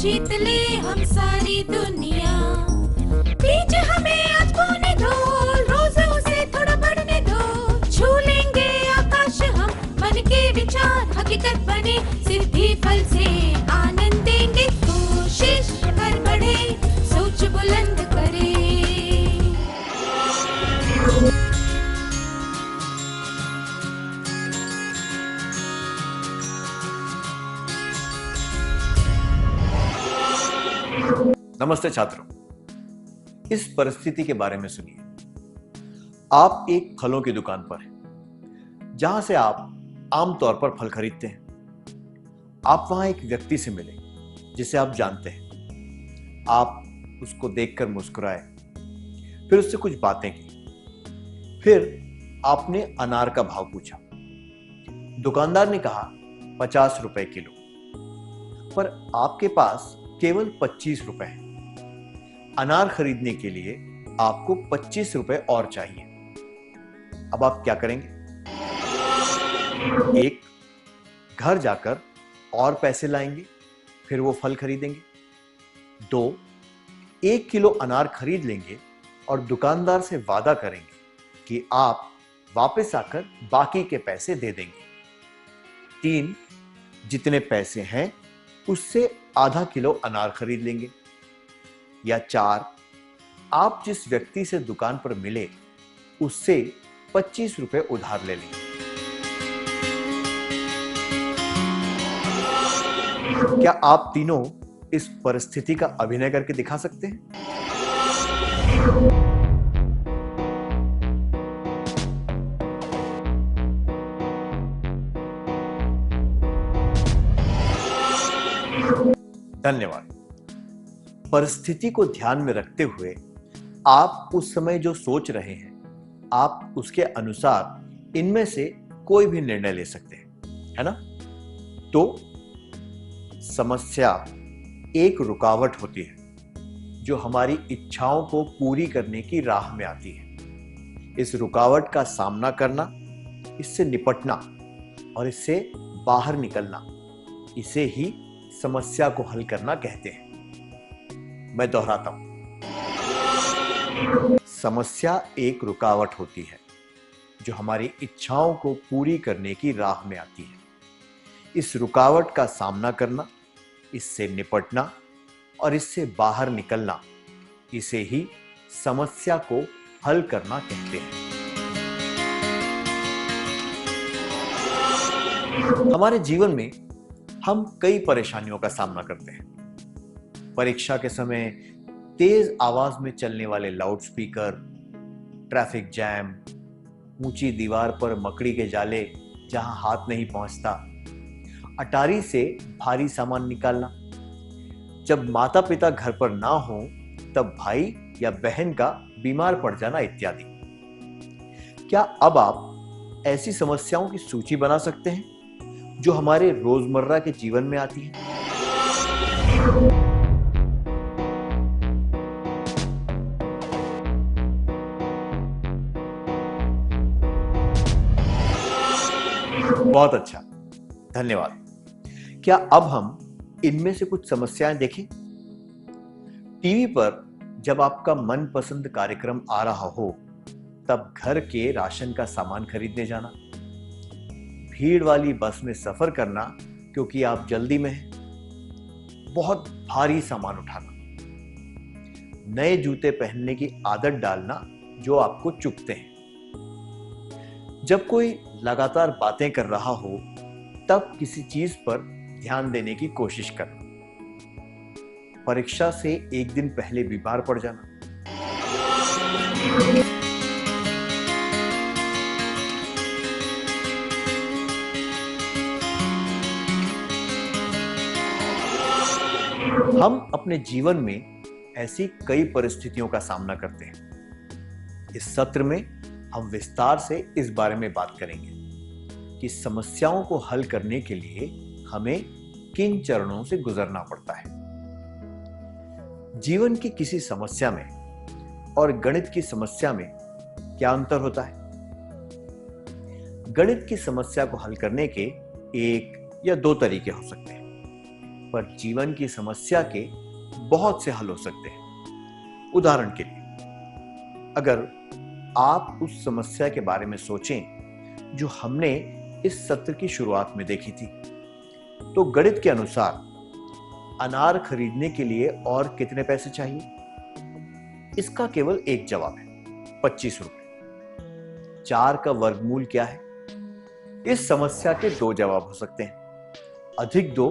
जीत ले हम सारी दुनिया। बीच हमें आज खोने दो, रोज उसे थोड़ा बढ़ने दो। छू लेंगे आकाश हम, मन के विचार हकीकत बने। सिद्धि फल से आनंद देंगे, कोशिश कर बढ़े, सोच बुलंद करे। नमस्ते छात्रों, इस परिस्थिति के बारे में सुनिए। आप एक फलों की दुकान पर हैं, जहां से आप आमतौर पर फल खरीदते हैं। आप वहां एक व्यक्ति से मिले जिसे आप जानते हैं। आप उसको देखकर मुस्कुराए, फिर उससे कुछ बातें की। फिर आपने अनार का भाव पूछा। दुकानदार ने कहा 50 रुपए किलो, पर आपके पास केवल 25 रुपए हैं। अनार खरीदने के लिए आपको 25 रुपए और चाहिए। अब आप क्या करेंगे? एक, घर जाकर और पैसे लाएंगे, फिर वो फल खरीदेंगे। दो, 1 किलो अनार खरीद लेंगे और दुकानदार से वादा करेंगे कि आप वापस आकर बाकी के पैसे दे देंगे। तीन, जितने पैसे हैं उससे आधा किलो अनार खरीद लेंगे। या चार, आप जिस व्यक्ति से दुकान पर मिले उससे 25 रुपए उधार ले लेंगे। क्या आप तीनों इस परिस्थिति का अभिनय करके दिखा सकते हैं? धन्यवाद। परिस्थिति को ध्यान में रखते हुए आप उस समय जो सोच रहे हैं, आप उसके अनुसार इनमें से कोई भी निर्णय ले सकते हैं, है ना? तो समस्या एक रुकावट होती है जो हमारी इच्छाओं को पूरी करने की राह में आती है। इस रुकावट का सामना करना, इससे निपटना और इससे बाहर निकलना, इसे ही समस्या को हल करना कहते हैं। मैं दोहराता हूं, समस्या एक रुकावट होती है जो हमारी इच्छाओं को पूरी करने की राह में आती है। इस रुकावट का सामना करना, इससे निपटना और इससे बाहर निकलना, इसे ही समस्या को हल करना कहते हैं। हमारे जीवन में हम कई परेशानियों का सामना करते हैं। परीक्षा के समय तेज आवाज में चलने वाले लाउडस्पीकर, ट्रैफिक जैम, ऊंची दीवार पर मकड़ी के जाले जहां हाथ नहीं पहुंचता, अटारी से भारी सामान निकालना, जब माता पिता घर पर ना हो तब भाई या बहन का बीमार पड़ जाना इत्यादि। क्या अब आप ऐसी समस्याओं की सूची बना सकते हैं जो हमारे रोजमर्रा के जीवन में आती हैं? बहुत अच्छा, धन्यवाद। क्या अब हम इनमें से कुछ समस्याएं देखें? टीवी पर जब आपका मनपसंद कार्यक्रम आ रहा हो, तब घर के राशन का सामान खरीदने जाना, भीड़ वाली बस में सफर करना क्योंकि आप जल्दी में हैं, बहुत भारी सामान उठाना, नए जूते पहनने की आदत डालना जो आपको चुभते हैं, जब कोई लगातार बातें कर रहा हो तब किसी चीज पर ध्यान देने की कोशिश करना, परीक्षा से एक दिन पहले बीमार पड़ जाना, हम अपने जीवन में ऐसी कई परिस्थितियों का सामना करते हैं। इस सत्र में हम विस्तार से इस बारे में बात करेंगे कि समस्याओं को हल करने के लिए हमें किन चरणों से गुजरना पड़ता है। जीवन की किसी समस्या में और गणित की समस्या में क्या अंतर होता है? गणित की समस्या को हल करने के एक या दो तरीके हो सकते हैं, पर जीवन की समस्या के बहुत से हल हो सकते हैं। उदाहरण के लिए, अगर आप उस समस्या के बारे में सोचें जो हमने इस सत्र की शुरुआत में देखी थी, तो गणित के अनुसार अनार खरीदने के लिए और कितने पैसे चाहिए? इसका केवल एक जवाब है, 25 रुपए। 4 का वर्गमूल क्या है? इस समस्या के दो जवाब हो सकते हैं, अधिक 2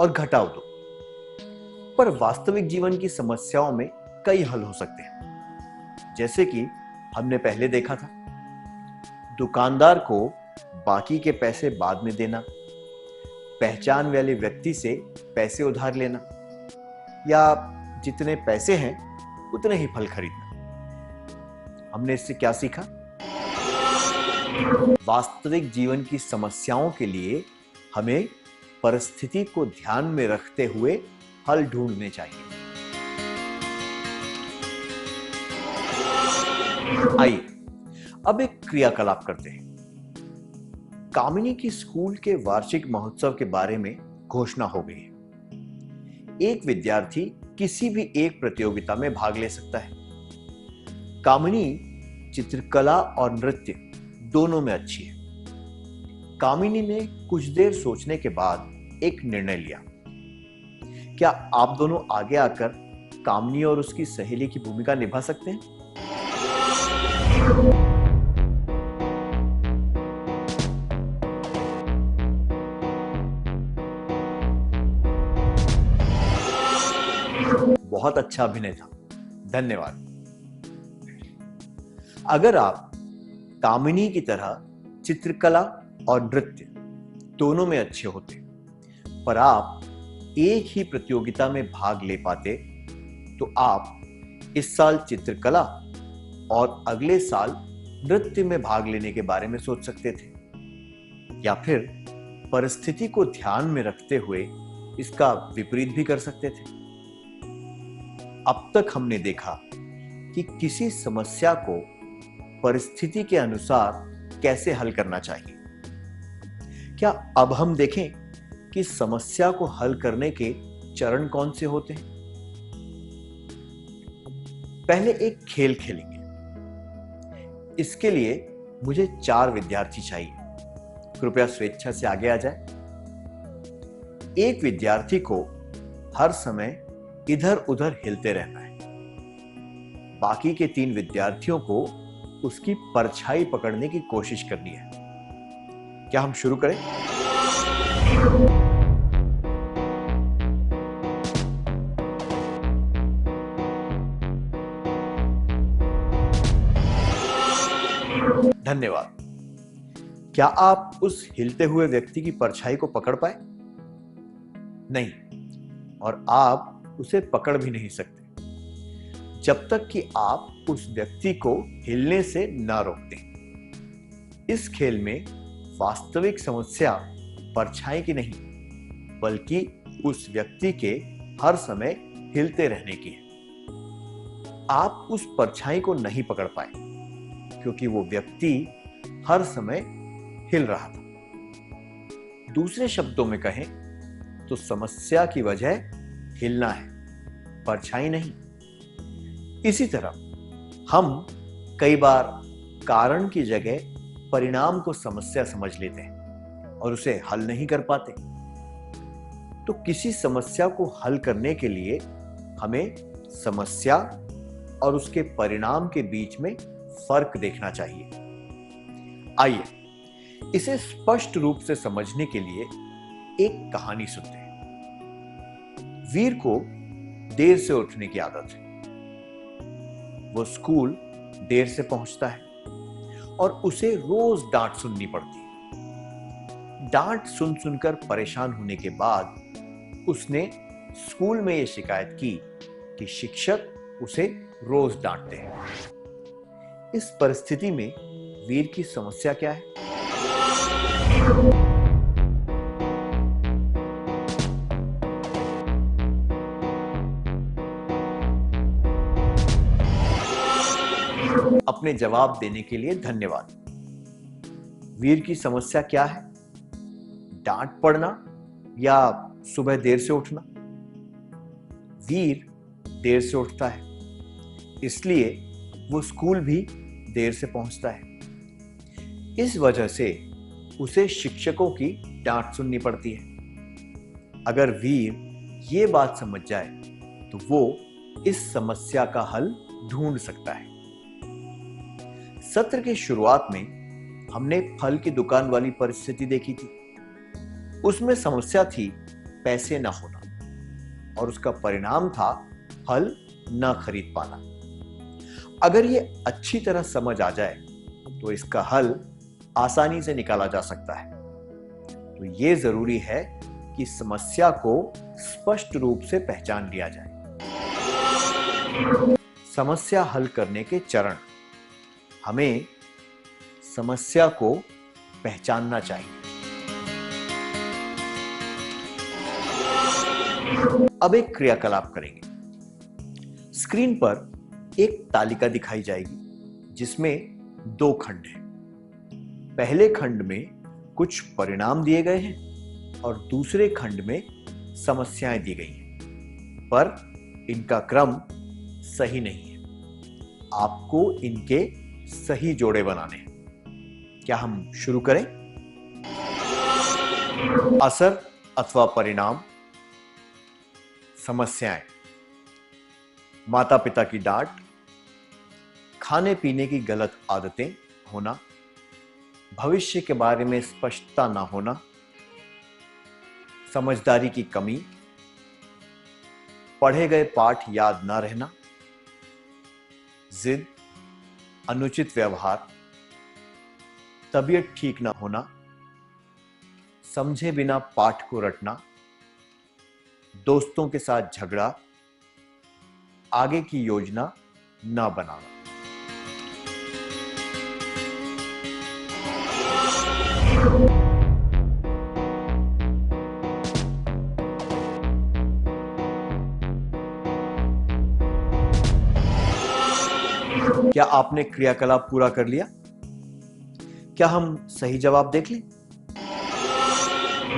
और घटाओ 2। पर वास्तविक जीवन की समस्याओं में कई हल हो सकते हैं, जैसे कि हमने पहले देखा था, दुकानदार को बाकी के पैसे बाद में देना, पहचान वाले व्यक्ति से पैसे उधार लेना, या जितने पैसे हैं उतने ही फल खरीदना। हमने इससे क्या सीखा? वास्तविक जीवन की समस्याओं के लिए हमें परिस्थिति को ध्यान में रखते हुए हल ढूंढने चाहिए। आइए अब एक क्रियाकलाप करते हैं। कामिनी की स्कूल के वार्षिक महोत्सव के बारे में घोषणा हो गई है। एक विद्यार्थी किसी भी एक प्रतियोगिता में भाग ले सकता है। कामिनी चित्रकला और नृत्य दोनों में अच्छी है। कामिनी ने कुछ देर सोचने के बाद एक निर्णय लिया। क्या आप दोनों आगे आकर कामिनी और उसकी सहेली की भूमिका निभा सकते हैं? बहुत अच्छा अभिनय था, धन्यवाद। अगर आप कामिनी की तरह चित्रकला और नृत्य दोनों में अच्छे होते, पर आप एक ही प्रतियोगिता में भाग ले पाते, तो आप इस साल चित्रकला और अगले साल नृत्य में भाग लेने के बारे में सोच सकते थे, या फिर परिस्थिति को ध्यान में रखते हुए इसका विपरीत भी कर सकते थे। अब तक हमने देखा कि किसी समस्या को परिस्थिति के अनुसार कैसे हल करना चाहिए। क्या अब हम देखें कि समस्या को हल करने के चरण कौन से होते हैं? पहले एक खेल खेलेंगे। इसके लिए मुझे 4 विद्यार्थी चाहिए। कृपया स्वेच्छा से आगे आ जाए। एक विद्यार्थी को हर समय इधर उधर हिलते रहना है। बाकी के 3 विद्यार्थियों को उसकी परछाई पकड़ने की कोशिश करनी है। क्या हम शुरू करें? धन्यवाद। क्या आप उस हिलते हुए व्यक्ति की परछाई को पकड़ पाए? नहीं, और आप उसे पकड़ भी नहीं सकते जब तक कि आप उस व्यक्ति को हिलने से ना रोक दें। इस खेल में वास्तविक समस्या परछाई की नहीं, बल्कि उस व्यक्ति के हर समय हिलते रहने की है। आप उस परछाई को नहीं पकड़ पाए क्योंकि वो व्यक्ति हर समय हिल रहा था। दूसरे शब्दों में कहें तो समस्या की वजह हिलना है, परछाई नहीं। इसी तरह हम कई बार कारण की जगह परिणाम को समस्या समझ लेते हैं और उसे हल नहीं कर पाते। तो किसी समस्या को हल करने के लिए हमें समस्या और उसके परिणाम के बीच में फर्क देखना चाहिए। आइए इसे स्पष्ट रूप से समझने के लिए एक कहानी सुनते हैं। वीर को देर से उठने की आदत है। वो स्कूल देर से पहुंचता है और उसे रोज डांट सुननी पड़ती है। डांट सुन सुनकर परेशान होने के बाद उसने स्कूल में यह शिकायत की कि शिक्षक उसे रोज डांटते हैं। इस परिस्थिति में वीर की समस्या क्या है? अपने जवाब देने के लिए धन्यवाद। वीर की समस्या क्या है? डांट पड़ना या सुबह देर से उठना। वीर देर से उठता है, इसलिए वो स्कूल भी देर से पहुंचता है। इस वजह से उसे शिक्षकों की डांट सुननी पड़ती है। अगर वीर ये बात समझ जाए तो वो इस समस्या का हल ढूंढ सकता है। सत्र की शुरुआत में हमने फल की दुकान वाली परिस्थिति देखी थी। उसमें समस्या थी पैसे न होना और उसका परिणाम था फल न खरीद पाना। अगर ये अच्छी तरह समझ आ जाए तो इसका हल आसानी से निकाला जा सकता है। तो ये जरूरी है कि समस्या को स्पष्ट रूप से पहचान लिया जाए। समस्या हल करने के चरण। हमें समस्या को पहचानना चाहिए। अब एक क्रियाकलाप करेंगे। स्क्रीन पर एक तालिका दिखाई जाएगी जिसमें 2 खंड हैं। पहले खंड में कुछ परिणाम दिए गए हैं और दूसरे खंड में समस्याएं दी गई हैं, पर इनका क्रम सही नहीं है। आपको इनके सही जोड़े बनाने हैं। क्या हम शुरू करें? असर अथवा परिणाम। समस्याएं। माता पिता की डांट, खाने पीने की गलत आदतें होना, भविष्य के बारे में स्पष्टता ना होना, समझदारी की कमी, पढ़े गए पाठ याद ना रहना, जिद, अनुचित व्यवहार, तबीयत ठीक ना होना, समझे बिना पाठ को रटना, दोस्तों के साथ झगड़ा, आगे की योजना ना बनाना। क्या आपने क्रियाकलाप पूरा कर लिया? क्या हम सही जवाब देख लें?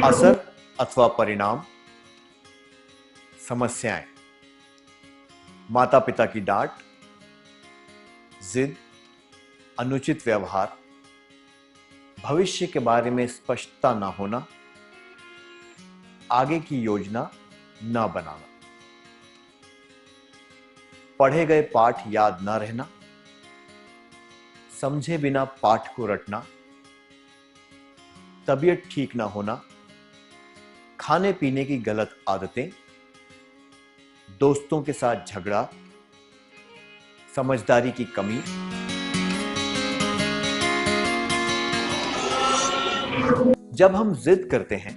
असर अथवा परिणाम। समस्याएं। माता पिता की डांट, जिद, अनुचित व्यवहार, भविष्य के बारे में स्पष्टता ना होना, आगे की योजना ना बनाना, पढ़े गए पाठ याद ना रहना, समझे बिना पाठ को रटना, तबीयत ठीक ना होना, खाने पीने की गलत आदतें, दोस्तों के साथ झगड़ा, समझदारी की कमी, जब हम जिद करते हैं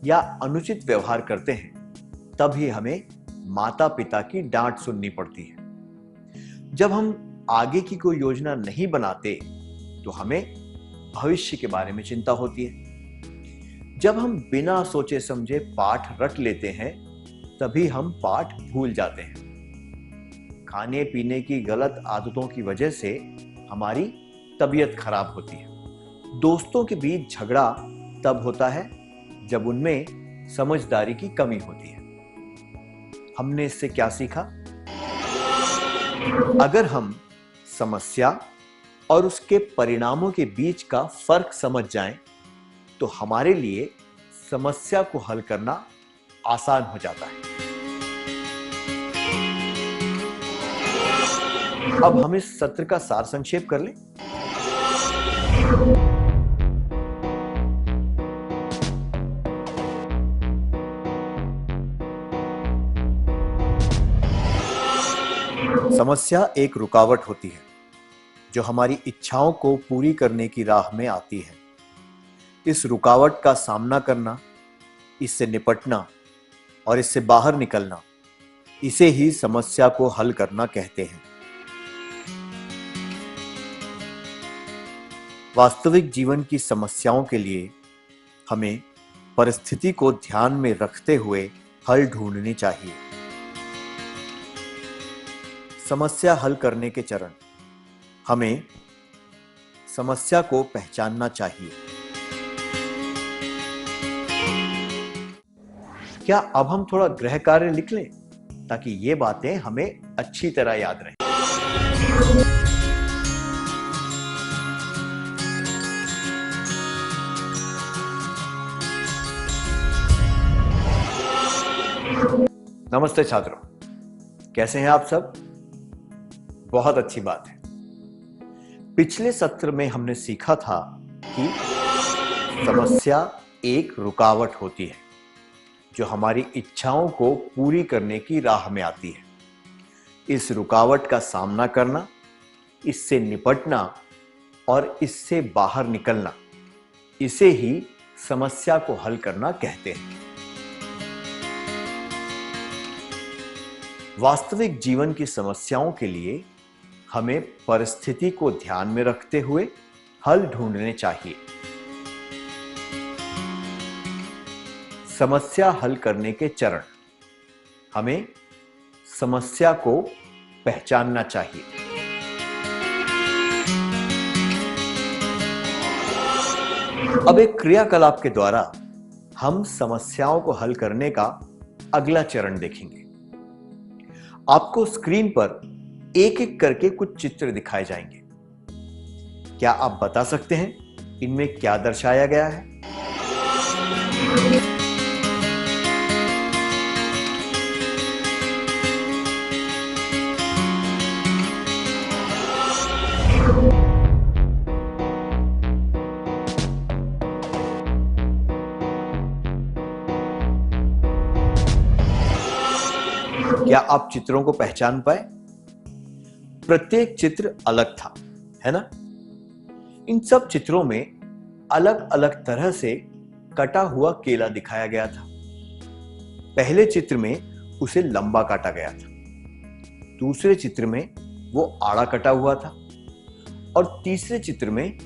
या अनुचित व्यवहार करते हैं तभी हमें माता पिता की डांट सुननी पड़ती है। जब हम आगे की कोई योजना नहीं बनाते तो हमें भविष्य के बारे में चिंता होती है। जब हम बिना सोचे समझे पाठ रट लेते हैं तभी हम पाठ भूल जाते हैं। खाने पीने की गलत आदतों की वजह से हमारी तबीयत खराब होती है। दोस्तों के बीच झगड़ा तब होता है जब उनमें समझदारी की कमी होती है। हमने इससे क्या सीखा? अगर हम समस्या और उसके परिणामों के बीच का फर्क समझ जाएं, तो हमारे लिए समस्या को हल करना आसान हो जाता है। अब हम इस सत्र का सार संक्षेप कर लें। समस्या एक रुकावट होती है जो हमारी इच्छाओं को पूरी करने की राह में आती है। इस रुकावट का सामना करना, इससे निपटना और इससे बाहर निकलना, इसे ही समस्या को हल करना कहते हैं। वास्तविक जीवन की समस्याओं के लिए हमें परिस्थिति को ध्यान में रखते हुए हल ढूंढनी चाहिए। समस्या हल करने के चरण। हमें समस्या को पहचानना चाहिए। क्या अब हम थोड़ा गृह कार्य लिख लें ताकि ये बातें हमें अच्छी तरह याद रहें? नमस्ते छात्रों, कैसे हैं आप सब? बहुत अच्छी बात है। पिछले सत्र में हमने सीखा था कि समस्या एक रुकावट होती है जो हमारी इच्छाओं को पूरी करने की राह में आती है। इस रुकावट का सामना करना, इससे निपटना और इससे बाहर निकलना, इसे ही समस्या को हल करना कहते हैं। वास्तविक जीवन की समस्याओं के लिए हमें परिस्थिति को ध्यान में रखते हुए हल ढूंढने चाहिए। समस्या हल करने के चरण: हमें समस्या को पहचानना चाहिए। अब एक क्रियाकलाप के द्वारा हम समस्याओं को हल करने का अगला चरण देखेंगे। आपको स्क्रीन पर एक एक करके कुछ चित्र दिखाए जाएंगे। क्या आप बता सकते हैं इनमें क्या दर्शाया गया है? क्या आप चित्रों को पहचान पाए? प्रत्येक चित्र अलग था, है ना? इन सब चित्रों में अलग अलग तरह से कटा हुआ केला दिखाया गया था। पहले चित्र में उसे लंबा काटा गया था, दूसरे चित्र में वो आड़ा कटा हुआ था और तीसरे चित्र में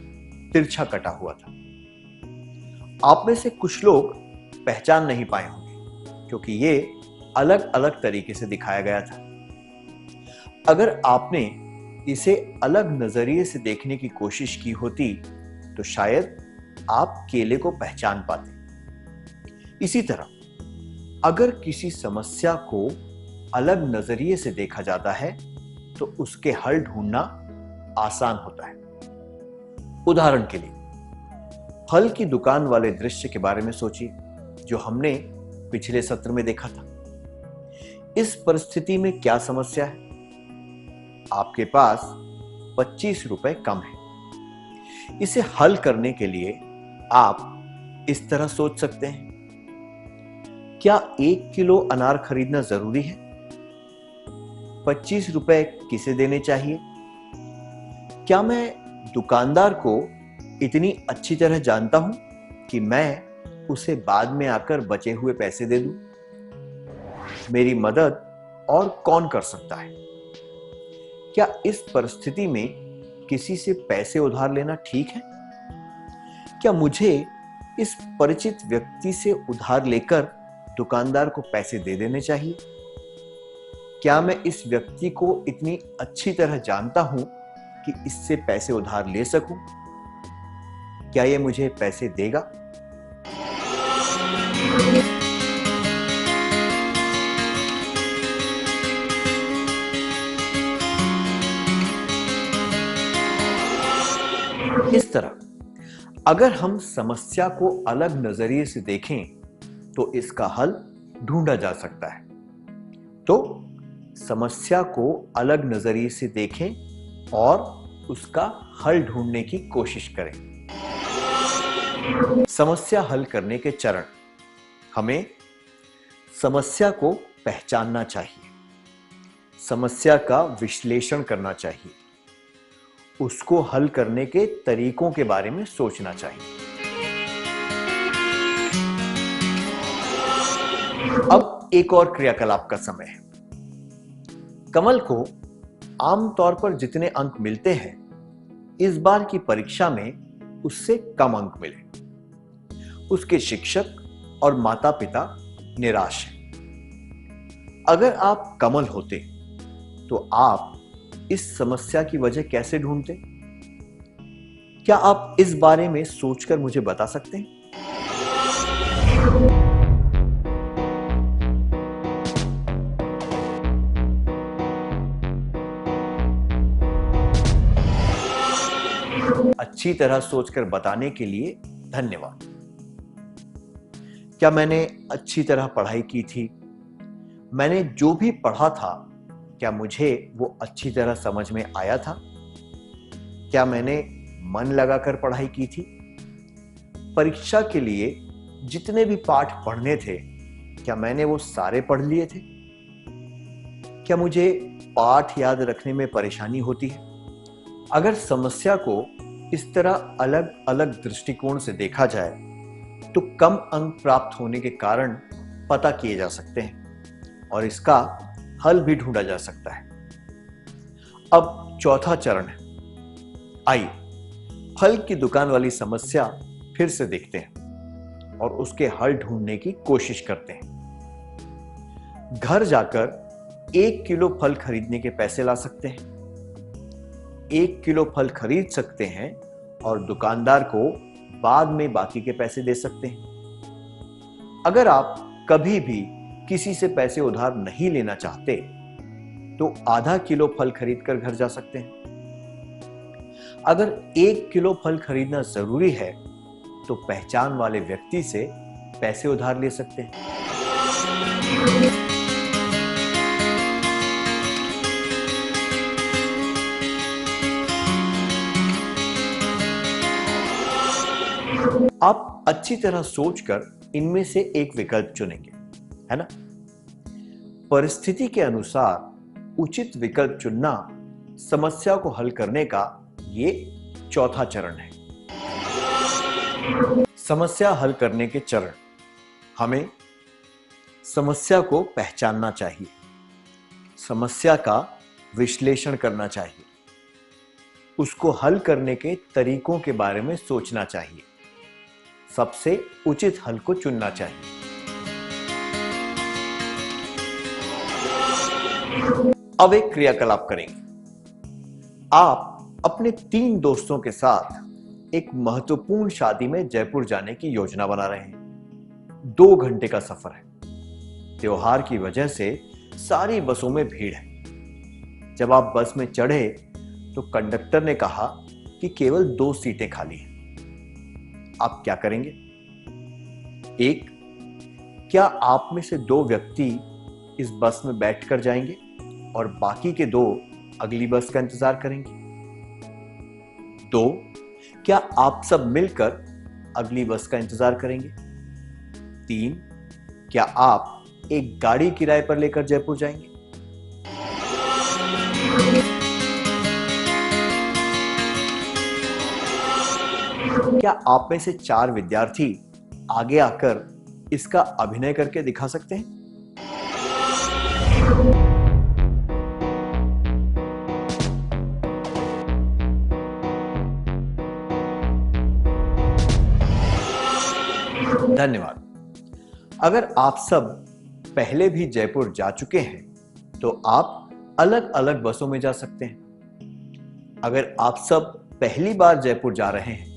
तिरछा कटा हुआ था। आप में से कुछ लोग पहचान नहीं पाए होंगे क्योंकि ये अलग अलग तरीके से दिखाया गया था। अगर आपने इसे अलग नजरिए से देखने की कोशिश की होती तो शायद आप केले को पहचान पाते। इसी तरह अगर किसी समस्या को अलग नजरिए से देखा जाता है तो उसके हल ढूंढना आसान होता है। उदाहरण के लिए फल की दुकान वाले दृश्य के बारे में सोचिए जो हमने पिछले सत्र में देखा था। इस परिस्थिति में क्या समस्या है? आपके पास 25 रुपए कम है। इसे हल करने के लिए आप इस तरह सोच सकते हैं, क्या 1 किलो अनार खरीदना जरूरी है? 25 रुपए किसे देने चाहिए? क्या मैं दुकानदार को इतनी अच्छी तरह जानता हूं कि मैं उसे बाद में आकर बचे हुए पैसे दे दूं? मेरी मदद और कौन कर सकता है? क्या इस परिस्थिति में किसी से पैसे उधार लेना ठीक है? क्या मुझे इस परिचित व्यक्ति से उधार लेकर दुकानदार को पैसे दे देने चाहिए? क्या मैं इस व्यक्ति को इतनी अच्छी तरह जानता हूं कि इससे पैसे उधार ले सकूं? क्या ये मुझे पैसे देगा? इस तरह अगर हम समस्या को अलग नजरिए से देखें तो इसका हल ढूंढा जा सकता है। तो समस्या को अलग नजरिए से देखें और उसका हल ढूंढने की कोशिश करें। समस्या हल करने के चरण: हमें समस्या को पहचानना चाहिए, समस्या का विश्लेषण करना चाहिए, उसको हल करने के तरीकों के बारे में सोचना चाहिए। अब एक और क्रियाकलाप का समय है। कमल को आमतौर पर जितने अंक मिलते हैं इस बार की परीक्षा में उससे कम अंक मिले। उसके शिक्षक और माता पिता निराश हैं। अगर आप कमल होते तो आप इस समस्या की वजह कैसे ढूंढते? क्या आप इस बारे में सोचकर मुझे बता सकते हैं? अच्छी तरह सोचकर बताने के लिए धन्यवाद। क्या मैंने अच्छी तरह पढ़ाई की थी? मैंने जो भी पढ़ा था, क्या मुझे वो अच्छी तरह समझ में आया था? क्या मैंने मन लगाकर पढ़ाई की थी? परीक्षा के लिए जितने भी पाठ पढ़ने थे, क्या मैंने वो सारे पढ़ लिए थे? क्या मुझे पाठ याद रखने में परेशानी होती है? अगर समस्या को इस तरह अलग अलग दृष्टिकोण से देखा जाए तो कम अंक प्राप्त होने के कारण पता किए जा सकते हैं और इसका हल भी ढूंढा जा सकता है। अब चौथा चरण है। आइए फल की दुकान वाली समस्या फिर से देखते हैं और उसके हल ढूंढने की कोशिश करते हैं। घर जाकर 1 किलो फल खरीदने के पैसे ला सकते हैं। 1 किलो फल खरीद सकते हैं और दुकानदार को बाद में बाकी के पैसे दे सकते हैं। अगर आप कभी भी किसी से पैसे उधार नहीं लेना चाहते तो आधा किलो फल खरीद कर घर जा सकते हैं। अगर 1 किलो फल खरीदना जरूरी है तो पहचान वाले व्यक्ति से पैसे उधार ले सकते हैं। आप अच्छी तरह सोचकर इनमें से एक विकल्प चुनेंगे, है ना? परिस्थिति के अनुसार उचित विकल्प चुनना समस्या को हल करने का ये चौथा चरण है। समस्या हल करने के चरण। हमें समस्या को पहचानना चाहिए, समस्या का विश्लेषण करना चाहिए, उसको हल करने के तरीकों के बारे में सोचना चाहिए, सबसे उचित हल को चुनना चाहिए। अब एक क्रियाकलाप करेंगे। आप अपने 3 दोस्तों के साथ एक महत्वपूर्ण शादी में जयपुर जाने की योजना बना रहे हैं। 2 घंटे का सफर है। त्योहार की वजह से सारी बसों में भीड़ है। जब आप बस में चढ़े तो कंडक्टर ने कहा कि केवल 2 सीटें खाली हैं। आप क्या करेंगे? 1, क्या आप में से 2 व्यक्ति इस बस में बैठकर जाएंगे और बाकी के 2 अगली बस का इंतजार करेंगे? 2, क्या आप सब मिलकर अगली बस का इंतजार करेंगे? 3, क्या आप एक गाड़ी किराए पर लेकर जयपुर जाएंगे? क्या आप में से 4 विद्यार्थी आगे आकर इसका अभिनय करके दिखा सकते हैं? धन्यवाद। अगर आप सब पहले भी जयपुर जा चुके हैं तो आप अलग अलग बसों में जा सकते हैं। अगर आप सब पहली बार जयपुर जा रहे हैं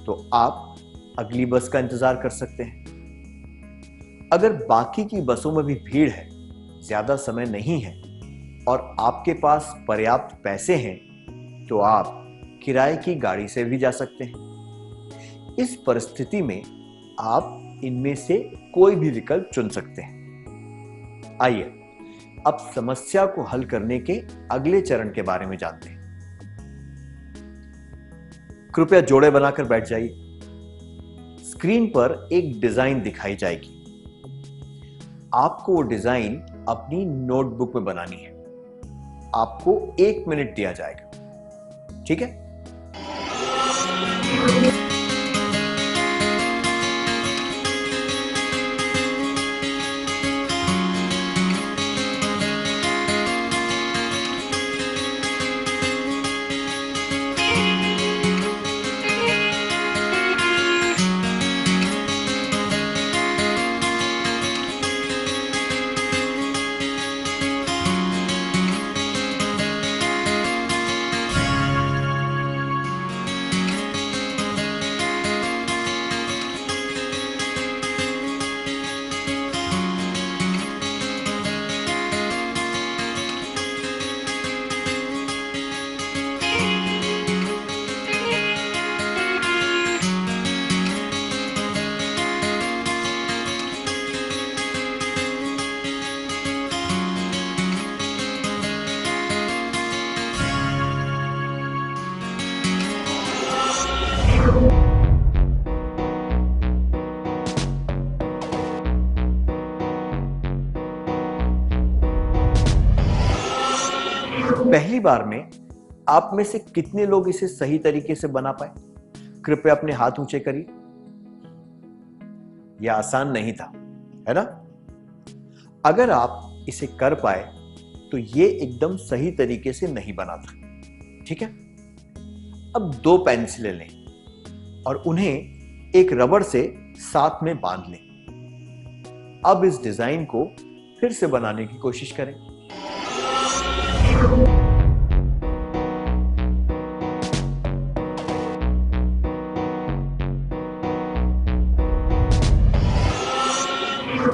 तो आप अगली बस का इंतजार कर सकते हैं। अगर बाकी की बसों में भी भीड़ है, ज्यादा समय नहीं है और आपके पास पर्याप्त पैसे हैं तो आप किराए की गाड़ी से भी जा सकते हैं। इस परिस्थिति में आप इनमें से कोई भी विकल्प चुन सकते हैं। आइए अब समस्या को हल करने के अगले चरण के बारे में जानते हैं। कृपया जोड़े बनाकर बैठ जाइए। स्क्रीन पर एक डिजाइन दिखाई जाएगी। आपको वो डिजाइन अपनी नोटबुक में बनानी है। आपको 1 मिनट दिया जाएगा, ठीक है? पहली बार में आप में से कितने लोग इसे सही तरीके से बना पाए? कृपया अपने हाथ ऊंचे करिए। यह आसान नहीं था, है ना? अगर आप इसे कर पाए तो यह एकदम सही तरीके से नहीं बना था। ठीक है? अब 2 पेंसिलें लें और उन्हें एक रबड़ से साथ में बांध लें। अब इस डिजाइन को फिर से बनाने की कोशिश करें।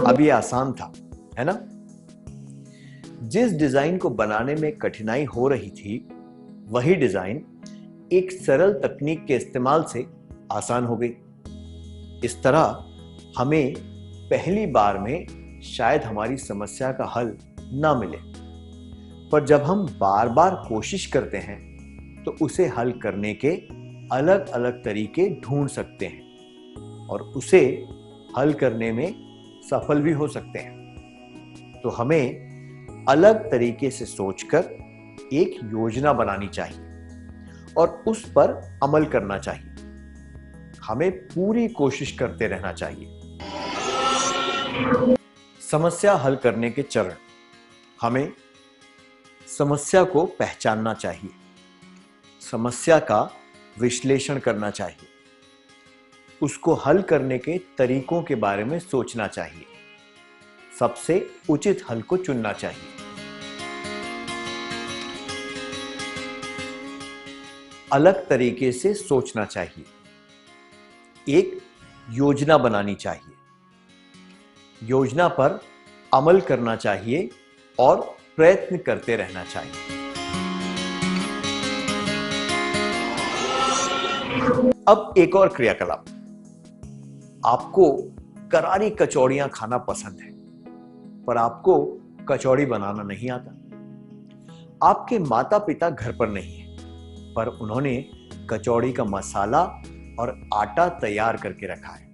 अब ये आसान था, है ना? जिस डिजाइन को बनाने में कठिनाई हो रही थी, वही डिजाइन एक सरल तकनीक के इस्तेमाल से आसान हो गई। इस तरह हमें पहली बार में शायद हमारी समस्या का हल ना मिले, पर जब हम बार बार कोशिश करते हैं तो उसे हल करने के अलग अलग तरीके ढूंढ सकते हैं और उसे हल करने में सफल भी हो सकते हैं। तो हमें अलग तरीके से सोचकर एक योजना बनानी चाहिए और उस पर अमल करना चाहिए। हमें पूरी कोशिश करते रहना चाहिए। समस्या हल करने के चरण। हमें समस्या को पहचानना चाहिए, समस्या का विश्लेषण करना चाहिए, उसको हल करने के तरीकों के बारे में सोचना चाहिए, सबसे उचित हल को चुनना चाहिए। अलग तरीके से सोचना चाहिए, एक योजना बनानी चाहिए, योजना पर अमल करना चाहिए और प्रयत्न करते रहना चाहिए। अब एक और क्रियाकलाप। आपको करारी कचौड़ियां खाना पसंद है, पर आपको कचौड़ी बनाना नहीं आता। आपके माता पिता घर पर नहीं है, पर उन्होंने कचौड़ी का मसाला और आटा तैयार करके रखा है।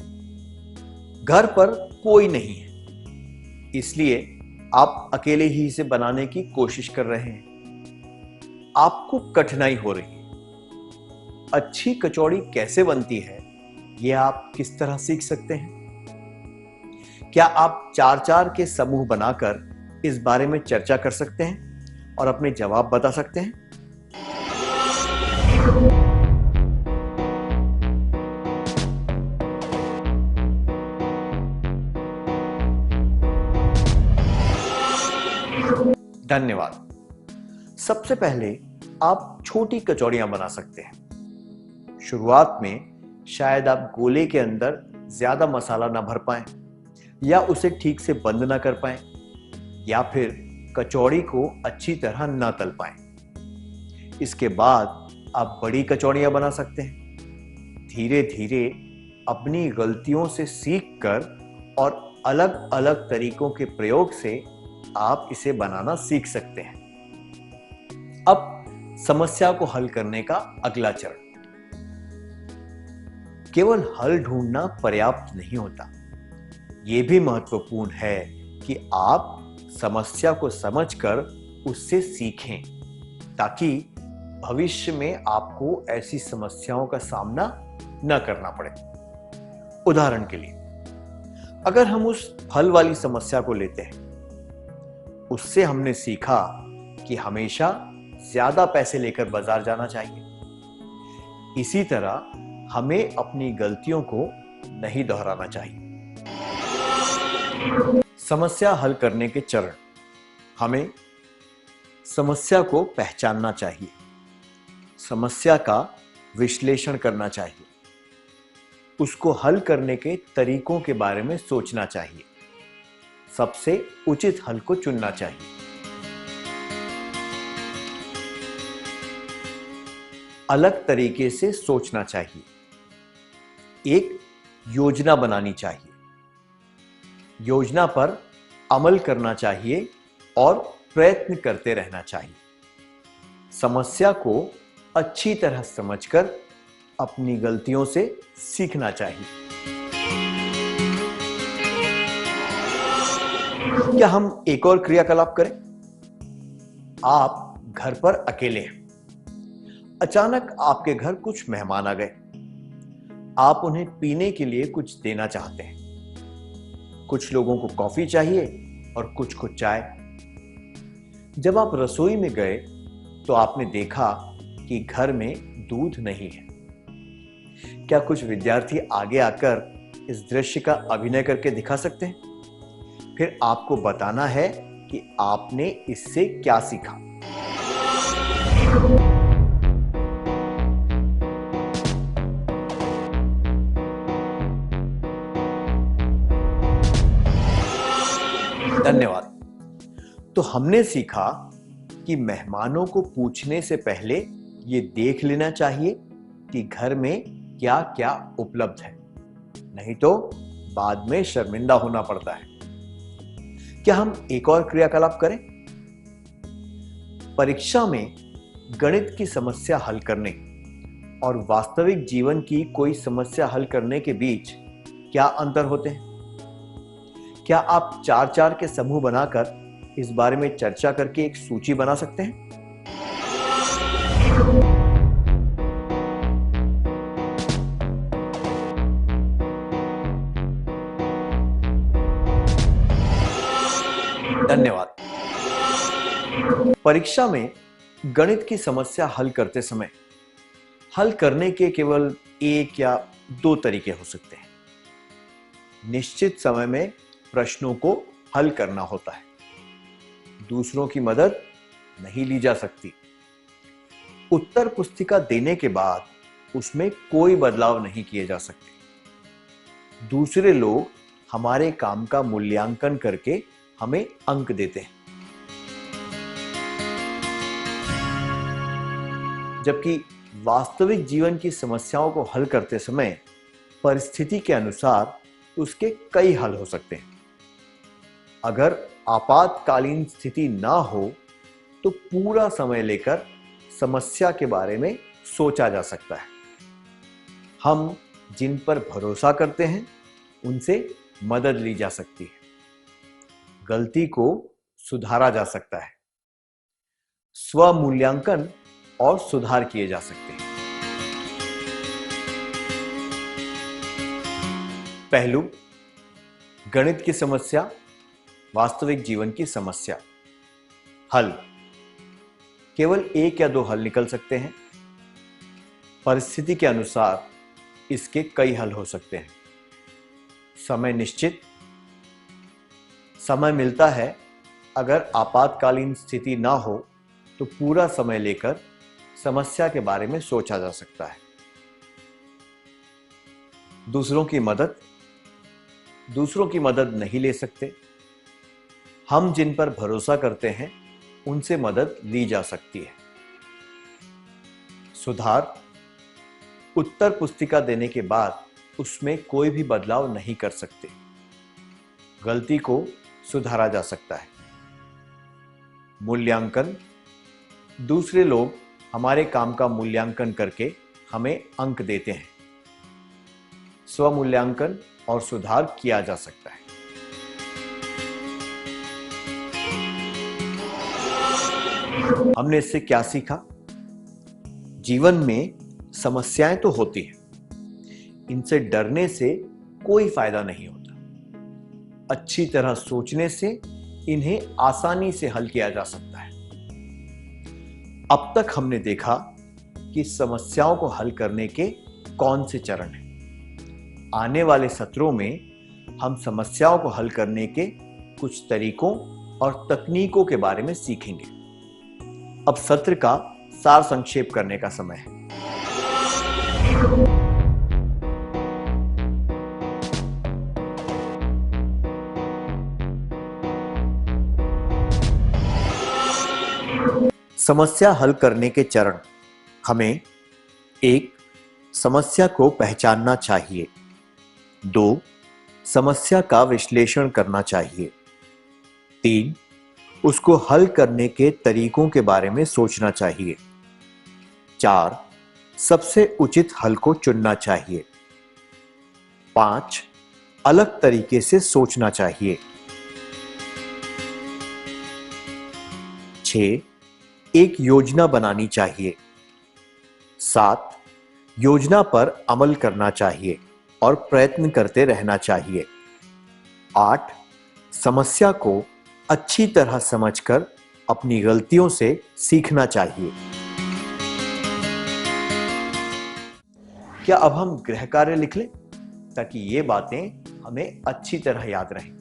घर पर कोई नहीं है, इसलिए आप अकेले ही इसे बनाने की कोशिश कर रहे हैं। आपको कठिनाई हो रही है। अच्छी कचौड़ी कैसे बनती है, यह आप किस तरह सीख सकते हैं? क्या आप 4-4 के समूह बनाकर इस बारे में चर्चा कर सकते हैं और अपने जवाब बता सकते हैं? धन्यवाद। सबसे पहले आप छोटी कचौड़ियां बना सकते हैं। शुरुआत में शायद आप गोले के अंदर ज्यादा मसाला ना भर पाएं, या उसे ठीक से बंद ना कर पाएं, या फिर कचौड़ी को अच्छी तरह ना तल पाएं। इसके बाद आप बड़ी कचौड़ियां बना सकते हैं। धीरे धीरे अपनी गलतियों से सीखकर और अलग अलग तरीकों के प्रयोग से आप इसे बनाना सीख सकते हैं। अब समस्या को हल करने का अगला चरण। केवल हल ढूंढना पर्याप्त नहीं होता। यह भी महत्वपूर्ण है कि आप समस्या को समझकर उससे सीखें, ताकि भविष्य में आपको ऐसी समस्याओं का सामना न करना पड़े। उदाहरण के लिए, अगर हम उस फल वाली समस्या को लेते हैं, उससे हमने सीखा कि हमेशा ज्यादा पैसे लेकर बाजार जाना चाहिए। इसी तरह हमें अपनी गलतियों को नहीं दोहराना चाहिए। समस्या हल करने के चरण। हमें समस्या को पहचानना चाहिए, समस्या का विश्लेषण करना चाहिए, उसको हल करने के तरीकों के बारे में सोचना चाहिए, सबसे उचित हल को चुनना चाहिए। अलग तरीके से सोचना चाहिए, एक योजना बनानी चाहिए, योजना पर अमल करना चाहिए और प्रयत्न करते रहना चाहिए। समस्या को अच्छी तरह समझकर अपनी गलतियों से सीखना चाहिए। क्या हम एक और क्रियाकलाप करें? आप घर पर अकेले हैं। अचानक आपके घर कुछ मेहमान आ गए। आप उन्हें पीने के लिए कुछ देना चाहते हैं। कुछ लोगों को कॉफी चाहिए और कुछ को चाय। जब आप रसोई में गए तो आपने देखा कि घर में दूध नहीं है। क्या कुछ विद्यार्थी आगे आकर इस दृश्य का अभिनय करके दिखा सकते हैं? फिर आपको बताना है कि आपने इससे क्या सीखा। धन्यवाद। तो हमने सीखा कि मेहमानों को पूछने से पहले ये देख लेना चाहिए कि घर में क्या क्या उपलब्ध है, नहीं तो बाद में शर्मिंदा होना पड़ता है। क्या हम एक और क्रियाकलाप करें? परीक्षा में गणित की समस्या हल करने और वास्तविक जीवन की कोई समस्या हल करने के बीच क्या अंतर होते हैं? क्या आप 4-4 के समूह बनाकर इस बारे में चर्चा करके एक सूची बना सकते हैं? धन्यवाद। परीक्षा में गणित की समस्या हल करते समय हल करने के केवल एक या दो तरीके हो सकते हैं। निश्चित समय में प्रश्नों को हल करना होता है। दूसरों की मदद नहीं ली जा सकती। उत्तर पुस्तिका देने के बाद उसमें कोई बदलाव नहीं किए जा सकते। दूसरे लोग हमारे काम का मूल्यांकन करके हमें अंक देते हैं। जबकि वास्तविक जीवन की समस्याओं को हल करते समय परिस्थिति के अनुसार उसके कई हल हो सकते हैं। अगर आपातकालीन स्थिति ना हो तो पूरा समय लेकर समस्या के बारे में सोचा जा सकता है। हम जिन पर भरोसा करते हैं उनसे मदद ली जा सकती है। गलती को सुधारा जा सकता है। स्वमूल्यांकन और सुधार किए जा सकते हैं। पहलू, गणित की समस्या, वास्तविक जीवन की समस्या। हल, केवल एक या दो हल निकल सकते हैं। परिस्थिति के अनुसार इसके कई हल हो सकते हैं। समय निश्चित, समय मिलता है। अगर आपातकालीन स्थिति ना हो तो पूरा समय लेकर समस्या के बारे में सोचा जा सकता है। दूसरों की मदद, दूसरों की मदद नहीं ले सकते। हम जिन पर भरोसा करते हैं उनसे मदद ली जा सकती है। सुधार, उत्तर पुस्तिका देने के बाद उसमें कोई भी बदलाव नहीं कर सकते। गलती को सुधारा जा सकता है। मूल्यांकन, दूसरे लोग हमारे काम का मूल्यांकन करके हमें अंक देते हैं। स्वमूल्यांकन और सुधार किया जा सकता है। हमने इससे क्या सीखा? जीवन में समस्याएं तो होती हैं, इनसे डरने से कोई फायदा नहीं होता। अच्छी तरह सोचने से इन्हें आसानी से हल किया जा सकता है। अब तक हमने देखा कि समस्याओं को हल करने के कौन से चरण हैं। आने वाले सत्रों में हम समस्याओं को हल करने के कुछ तरीकों और तकनीकों के बारे में सीखेंगे। अब सत्र का सार संक्षेप करने का समय है। समस्या हल करने के चरण। हमें 1. समस्या को पहचानना चाहिए। 2. समस्या का विश्लेषण करना चाहिए। 3. उसको हल करने के तरीकों के बारे में सोचना चाहिए। 4. सबसे उचित हल को चुनना चाहिए। 5. अलग तरीके से सोचना चाहिए। 6. एक योजना बनानी चाहिए। 7. योजना पर अमल करना चाहिए और प्रयत्न करते रहना चाहिए। 8. समस्या को अच्छी तरह समझकर अपनी गलतियों से सीखना चाहिए। क्या अब हम गृह कार्य लिख लें ताकि ये बातें हमें अच्छी तरह याद रहें?